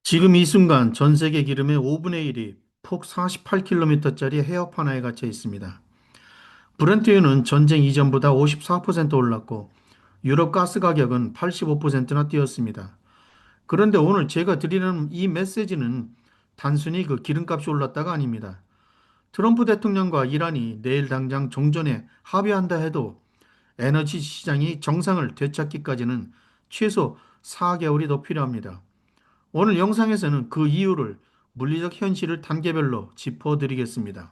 지금 이 순간 전 세계 기름의 5분의 1이 폭 48km짜리 해협 하나에 갇혀 있습니다. 브렌트유는 전쟁 이전보다 54% 올랐고 유럽 가스 가격은 85%나 뛰었습니다. 그런데 오늘 제가 드리는 이 메시지는 단순히 그 기름값이 올랐다가 아닙니다. 트럼프 대통령과 이란이 내일 당장 종전에 합의한다 해도 에너지 시장이 정상을 되찾기까지는 최소 4개월이 더 필요합니다. 오늘 영상에서는 그 이유를 물리적 현실을 단계별로 짚어드리겠습니다.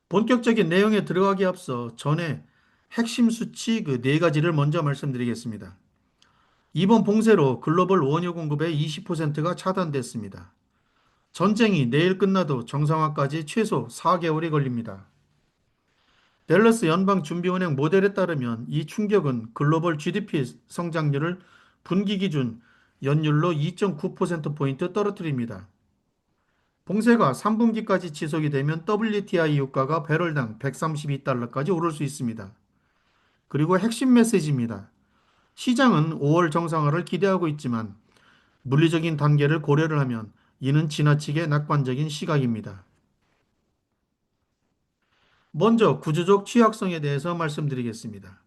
본격적인 내용에 들어가기 앞서 전에 핵심 수치 그 네 가지를 먼저 말씀드리겠습니다. 이번 봉쇄로 글로벌 원유 공급의 20%가 차단됐습니다. 전쟁이 내일 끝나도 정상화까지 최소 4개월이 걸립니다. 댈러스 연방준비은행 모델에 따르면 이 충격은 글로벌 GDP 성장률을 분기 기준 연율로 2.9%포인트 떨어뜨립니다. 봉쇄가 3분기까지 지속이 되면 WTI 유가가 배럴당 132달러까지 오를 수 있습니다. 그리고 핵심 메시지입니다. 시장은 5월 정상화를 기대하고 있지만 물리적인 단계를 고려를 하면 이는 지나치게 낙관적인 시각입니다. 먼저 구조적 취약성에 대해서 말씀드리겠습니다.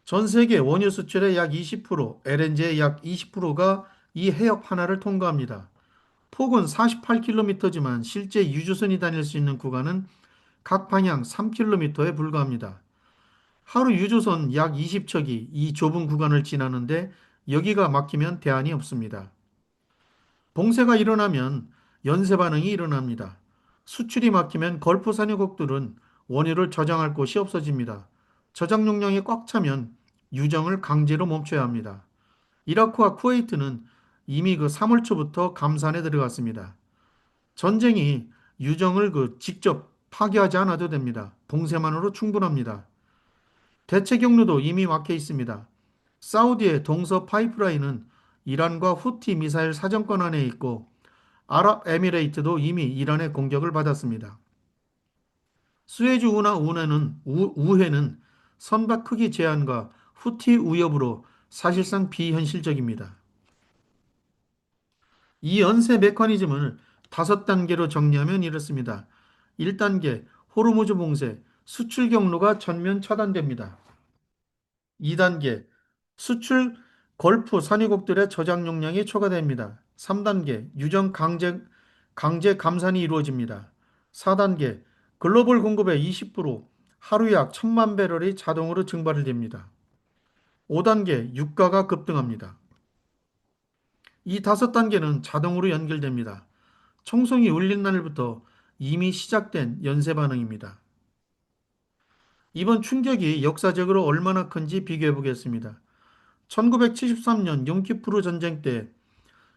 전 세계 원유 수출의 약 20%, LNG의 약 20%가 이 해협 하나를 통과합니다. 폭은 48km지만 실제 유조선이 다닐 수 있는 구간은 각 방향 3km에 불과합니다. 하루 유조선 약 20척이 이 좁은 구간을 지나는데 여기가 막히면 대안이 없습니다. 봉쇄가 일어나면 연쇄 반응이 일어납니다. 수출이 막히면 걸프 산유국들은 원유를 저장할 곳이 없어집니다. 저장 용량이 꽉 차면 유정을 강제로 멈춰야 합니다. 이라크와 쿠웨이트는 이미 그 3월 초부터 감산에 들어갔습니다. 전쟁이 유정을 직접 파괴하지 않아도 됩니다. 봉쇄만으로 충분합니다. 대체 경로도 이미 막혀 있습니다. 사우디의 동서 파이프라인은 이란과 후티 미사일 사정권 안에 있고 아랍에미레이트도 이미 이란의 공격을 받았습니다. 수에즈 운하 우회는 선박 크기 제한과 후티 위협으로 사실상 비현실적입니다. 이 연쇄 메커니즘을 5단계로 정리하면 이렇습니다. 1단계 호르무즈 봉쇄, 수출 경로가 전면 차단됩니다. 2단계 수출 걸프 산유국들의 저장 용량이 초과됩니다. 3단계 유정 강제 감산이 이루어집니다. 4단계 글로벌 공급의 20% 하루 약 1000만 배럴이 자동으로 증발됩니다. 5단계 유가가 급등합니다. 이 5단계는 자동으로 연결됩니다. 총성이 울린 날부터 이미 시작된 연쇄 반응입니다. 이번 충격이 역사적으로 얼마나 큰지 비교해 보겠습니다. 1973년 용키푸르 전쟁 때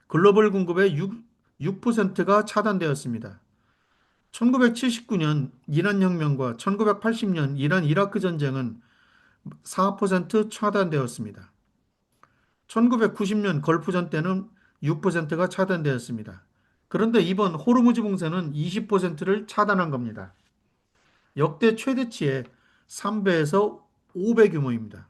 글로벌 공급의 6%가 차단되었습니다. 1979년 이란 혁명과 1980년 이란 이라크 전쟁은 4% 차단되었습니다. 1990년 걸프전 때는 6%가 차단되었습니다. 그런데 이번 호르무즈 봉쇄는 20%를 차단한 겁니다. 역대 최대치의 3배에서 5배 규모입니다.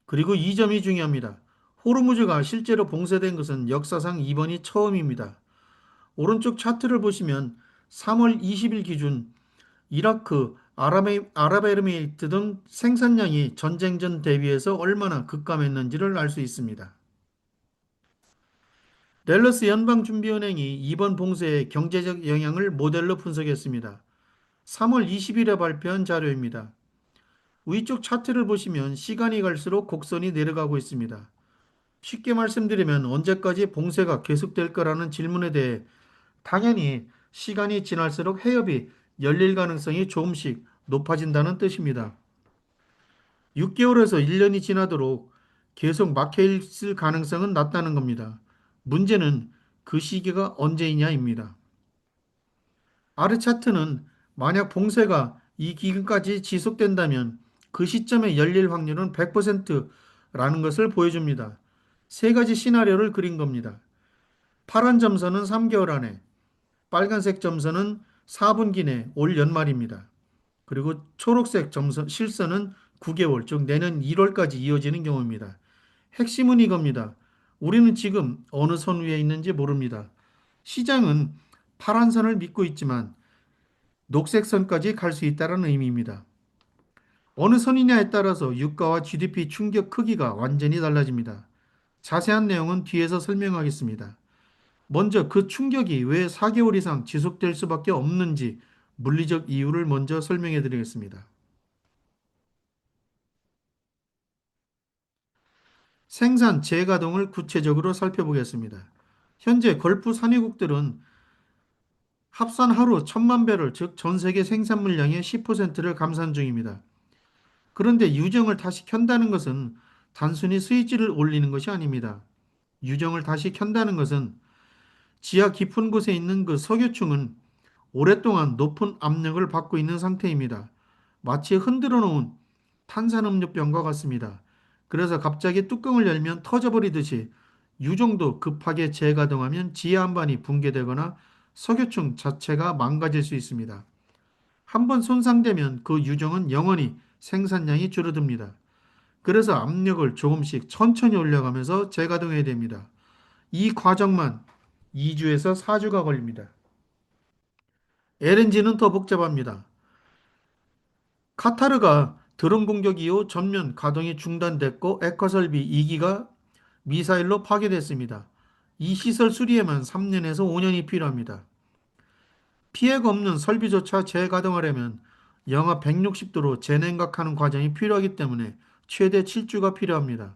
그리고 이 점이 중요합니다. 호르무즈가 실제로 봉쇄된 것은 역사상 이번이 처음입니다. 오른쪽 차트를 보시면 3월 20일 기준 이라크, 아랍에미레이트 등 생산량이 전쟁 전 대비해서 얼마나 급감했는지를 알 수 있습니다. 댈러스 연방준비은행이 이번 봉쇄의 경제적 영향을 모델로 분석했습니다. 3월 20일에 발표한 자료입니다. 위쪽 차트를 보시면 시간이 갈수록 곡선이 내려가고 있습니다. 쉽게 말씀드리면 언제까지 봉쇄가 계속될 거라는 질문에 대해 당연히 시간이 지날수록 해협이 열릴 가능성이 조금씩 높아진다는 뜻입니다. 6개월에서 1년이 지나도록 계속 막혀 있을 가능성은 낮다는 겁니다. 문제는 그 시기가 언제이냐입니다. 아르 차트는 만약 봉쇄가 이 기간까지 지속된다면 그 시점에 열릴 확률은 100%라는 것을 보여줍니다. 세 가지 시나리오를 그린 겁니다. 파란 점선은 3개월 안에, 빨간색 점선은 4분기 내 올 연말입니다. 그리고 초록색 점선 실선은 9개월, 즉 내년 1월까지 이어지는 경우입니다. 핵심은 이겁니다. 우리는 지금 어느 선 위에 있는지 모릅니다. 시장은 파란 선을 믿고 있지만 녹색 선까지 갈 수 있다는 의미입니다. 어느 선이냐에 따라서 유가와 GDP 충격 크기가 완전히 달라집니다. 자세한 내용은 뒤에서 설명하겠습니다. 먼저 그 충격이 왜 4개월 이상 지속될 수밖에 없는지 물리적 이유를 먼저 설명해 드리겠습니다. 생산 재가동을 구체적으로 살펴보겠습니다. 현재 걸프 산유국들은 합산 하루 1,000만 배럴, 즉 전 세계 생산 물량의 10%를 감산 중입니다. 그런데 유정을 다시 켠다는 것은 단순히 스위치를 올리는 것이 아닙니다. 유정을 다시 켠다는 것은 지하 깊은 곳에 있는 그 석유층은 오랫동안 높은 압력을 받고 있는 상태입니다. 마치 흔들어 놓은 탄산음료병과 같습니다. 그래서 갑자기 뚜껑을 열면 터져버리듯이 유정도 급하게 재가동하면 지하 한반이 붕괴되거나 석유층 자체가 망가질 수 있습니다. 한번 손상되면 그 유정은 영원히 생산량이 줄어듭니다. 그래서 압력을 조금씩 천천히 올려가면서 재가동해야 됩니다. 이 과정만 2주에서 4주가 걸립니다. LNG는 더 복잡합니다. 카타르가 드론 공격 이후 전면 가동이 중단됐고 액화설비 2기가 미사일로 파괴됐습니다. 이 시설 수리에만 3년에서 5년이 필요합니다. 피해가 없는 설비조차 재가동하려면 영하 160도로 재냉각하는 과정이 필요하기 때문에 최대 7주가 필요합니다.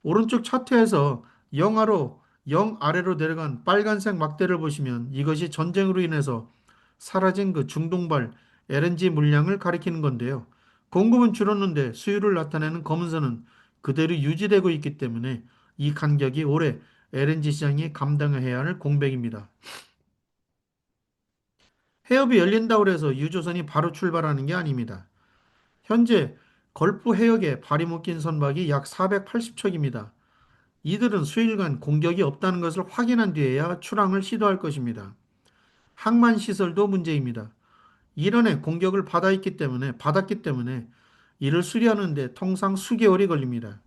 오른쪽 차트에서 영하로 0 아래로 내려간 빨간색 막대를 보시면 이것이 전쟁으로 인해서 사라진 그 중동발 LNG 물량을 가리키는 건데요. 공급은 줄었는데 수요를 나타내는 검은선은 그대로 유지되고 있기 때문에 이 간격이 올해 LNG 시장이 감당해야 할 공백입니다. 해협이 열린다고 해서 유조선이 바로 출발하는 게 아닙니다. 현재 걸프 해역에 발이 묶인 선박이 약 480척입니다. 이들은 수일간 공격이 없다는 것을 확인한 뒤에야 출항을 시도할 것입니다. 항만 시설도 문제입니다. 이란의 공격을 받았기 때문에 이를 수리하는 데 통상 수개월이 걸립니다.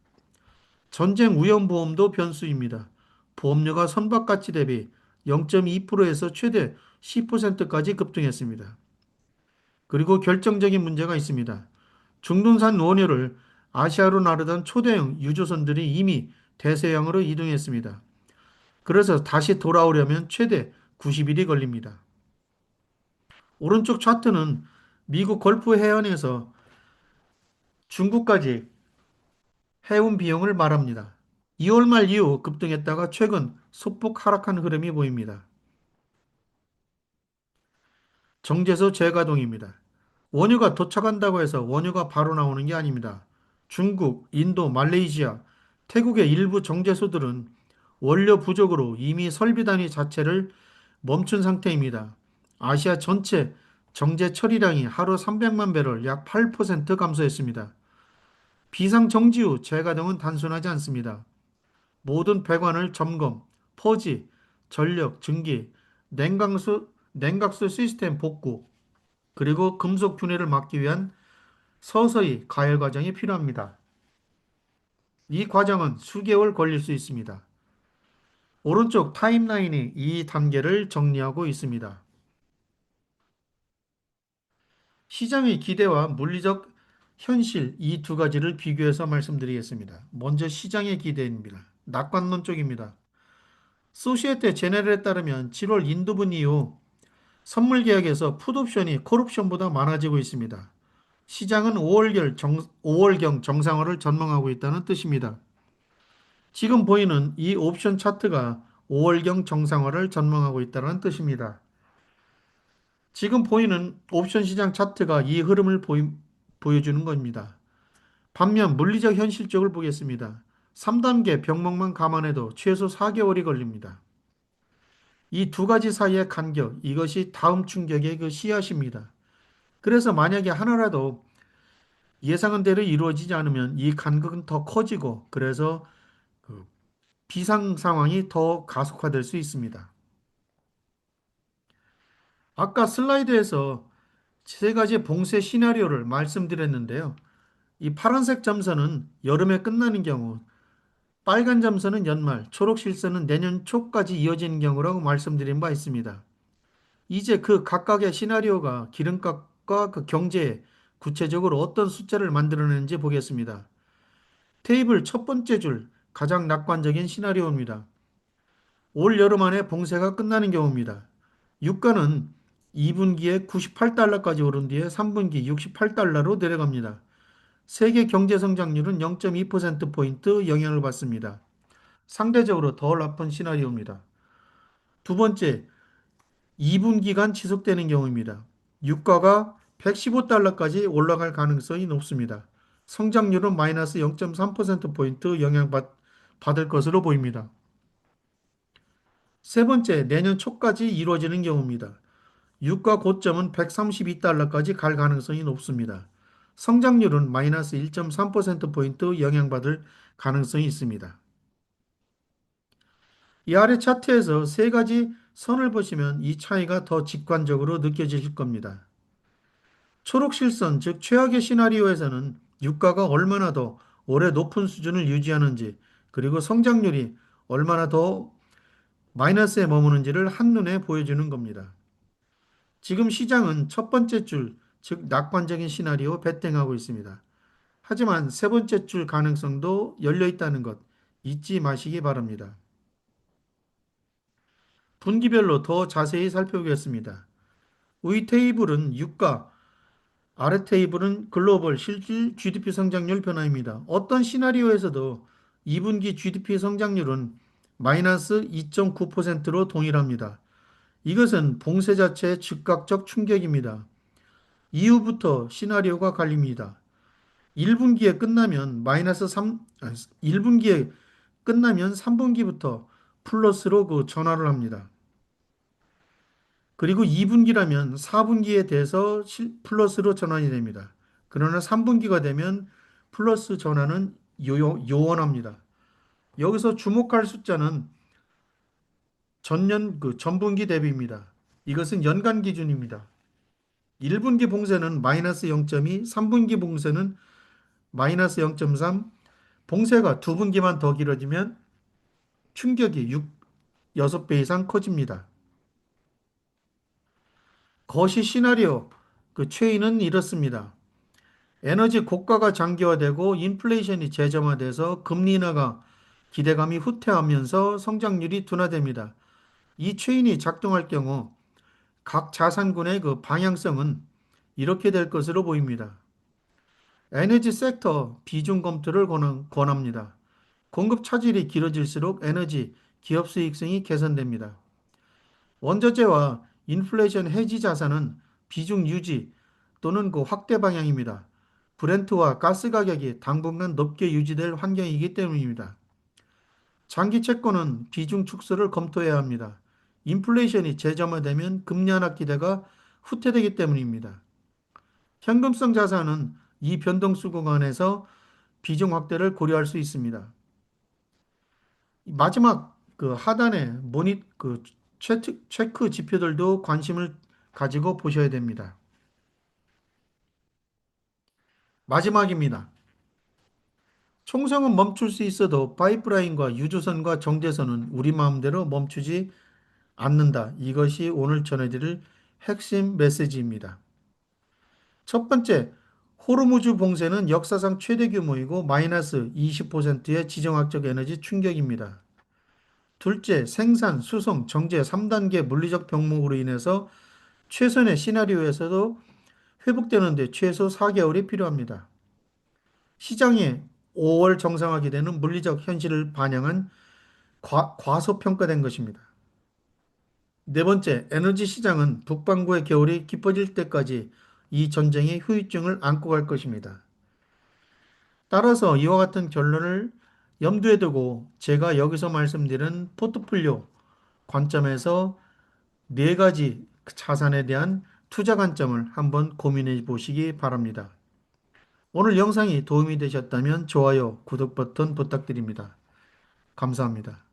전쟁 위험 보험도 변수입니다. 보험료가 선박가치 대비 0.2%에서 최대 10%까지 급등했습니다. 그리고 결정적인 문제가 있습니다. 중동산 원유를 아시아로 나르던 초대형 유조선들이 이미 대서양으로 이동했습니다. 그래서 다시 돌아오려면 최대 90일이 걸립니다. 오른쪽 차트는 미국 걸프 해안에서 중국까지 해운 비용을 말합니다. 2월 말 이후 급등했다가 최근 소폭 하락한 흐름이 보입니다. 정제소 재가동입니다. 원유가 도착한다고 해서 원유가 바로 나오는 게 아닙니다. 중국, 인도, 말레이시아, 태국의 일부 정제소들은 원료 부족으로 이미 설비 단위 자체를 멈춘 상태입니다. 아시아 전체 정제 처리량이 하루 300만 배럴 약 8% 감소했습니다. 비상정지 후 재가동은 단순하지 않습니다. 모든 배관을 점검, 포지, 전력, 증기, 냉각수 시스템 복구, 그리고 금속 분해를 막기 위한 서서히 가열 과정이 필요합니다. 이 과정은 수개월 걸릴 수 있습니다. 오른쪽 타임라인이 이 단계를 정리하고 있습니다. 시장의 기대와 물리적 현실 이 두 가지를 비교해서 말씀드리겠습니다. 먼저 시장의 기대입니다. 낙관론 쪽입니다. 소시에테 제네럴에 따르면 7월 인도분 이후 선물 계약에서 풋옵션이 콜옵션보다 많아지고 있습니다. 시장은 5월경 정상화를 전망하고 있다는 뜻입니다. 지금 보이는 이 옵션 차트가 5월경 정상화를 전망하고 있다는 뜻입니다. 지금 보이는 옵션 시장 차트가 이 흐름을 보여주는 겁니다. 반면 물리적 현실 쪽을 보겠습니다. 3단계 병목만 감안해도 최소 4개월이 걸립니다. 이 두 가지 사이의 간격, 이것이 다음 충격의 그 씨앗입니다. 그래서 만약에 하나라도 예상한 대로 이루어지지 않으면 이 간격은 더 커지고 그래서 그 비상 상황이 더 가속화될 수 있습니다. 아까 슬라이드에서 세 가지 봉쇄 시나리오를 말씀드렸는데요. 이 파란색 점선은 여름에 끝나는 경우, 빨간 점선은 연말, 초록 실선은 내년 초까지 이어지는 경우라고 말씀드린 바 있습니다. 이제 그 각각의 시나리오가 기름값과 그 경제에 구체적으로 어떤 숫자를 만들어내는지 보겠습니다. 테이블 첫 번째 줄, 가장 낙관적인 시나리오입니다. 올 여름 안에 봉쇄가 끝나는 경우입니다. 유가는 2분기에 98달러까지 오른 뒤에 3분기 68달러로 내려갑니다. 세계 경제 성장률은 0.2%포인트 영향을 받습니다. 상대적으로 덜 나쁜 시나리오입니다. 두 번째, 2분기간 지속되는 경우입니다. 유가가 115달러까지 올라갈 가능성이 높습니다. 성장률은 마이너스 0.3%포인트 영향받을 것으로 보입니다. 세 번째, 내년 초까지 이루어지는 경우입니다. 유가 고점은 132달러까지 갈 가능성이 높습니다. 성장률은 마이너스 1.3%포인트 영향받을 가능성이 있습니다. 이 아래 차트에서 세 가지 선을 보시면 이 차이가 더 직관적으로 느껴지실 겁니다. 초록 실선, 즉 최악의 시나리오에서는 유가가 얼마나 더 오래 높은 수준을 유지하는지, 그리고 성장률이 얼마나 더 마이너스에 머무는지를 한눈에 보여주는 겁니다. 지금 시장은 첫 번째 줄, 즉 낙관적인 시나리오 베팅하고 있습니다. 하지만 세 번째 줄 가능성도 열려 있다는 것 잊지 마시기 바랍니다. 분기별로 더 자세히 살펴보겠습니다. 위 테이블은 유가, 아래 테이블은 글로벌 실질 GDP 성장률 변화입니다. 어떤 시나리오에서도 2분기 GDP 성장률은 마이너스 2.9%로 동일합니다. 이것은 봉쇄 자체의 즉각적 충격입니다. 이후부터 시나리오가 갈립니다. 1분기에 끝나면 마이너스 3, 1분기에 끝나면 3분기부터 플러스로 그 전환을 합니다. 그리고 2분기라면 4분기에 대해서 플러스로 전환이 됩니다. 그러나 3분기가 되면 플러스 전환은 요원합니다. 여기서 주목할 숫자는 전분기 대비입니다. 이것은 연간 기준입니다. 1분기 봉쇄는 마이너스 0.2, 3분기 봉쇄는 마이너스 0.3, 봉쇄가 2분기만 더 길어지면 충격이 6배 이상 커집니다. 거시 시나리오 그 최인은 이렇습니다. 에너지 고가가 장기화되고 인플레이션이 재점화돼서 금리 인하가 기대감이 후퇴하면서 성장률이 둔화됩니다. 이 최인이 작동할 경우 각 자산군의 그 방향성은 이렇게 될 것으로 보입니다. 에너지 섹터 비중 검토를 권합니다. 공급 차질이 길어질수록 에너지 기업 수익성이 개선됩니다. 원자재와 인플레이션 해지 자산은 비중 유지 또는 그 확대 방향입니다. 브렌트와 가스 가격이 당분간 높게 유지될 환경이기 때문입니다. 장기 채권은 비중 축소를 검토해야 합니다. 인플레이션이 재점화되면 금리 하락 기대가 후퇴되기 때문입니다. 현금성 자산은 이 변동수 구간에서 비중 확대를 고려할 수 있습니다. 마지막 그 하단에 체크 지표들도 관심을 가지고 보셔야 됩니다. 마지막입니다. 총성은 멈출 수 있어도 파이프라인과 유조선과 정제선은 우리 마음대로 멈추지 않는다. 이것이 오늘 전해드릴 핵심 메시지입니다. 첫 번째, 호르무즈 봉쇄는 역사상 최대 규모이고 마이너스 20%의 지정학적 에너지 충격입니다. 둘째, 생산, 수송, 정제 3단계 물리적 병목으로 인해서 최선의 시나리오에서도 회복되는데 최소 4개월이 필요합니다. 시장이 5월 정상화가 되는 물리적 현실을 반영한 과소평가된 것입니다. 네 번째, 에너지 시장은 북반구의 겨울이 깊어질 때까지 이 전쟁의 후유증을 안고 갈 것입니다. 따라서 이와 같은 결론을 염두에 두고 제가 여기서 말씀드린 포트폴리오 관점에서 네 가지 자산에 대한 투자 관점을 한번 고민해 보시기 바랍니다. 오늘 영상이 도움이 되셨다면 좋아요, 구독 버튼 부탁드립니다. 감사합니다.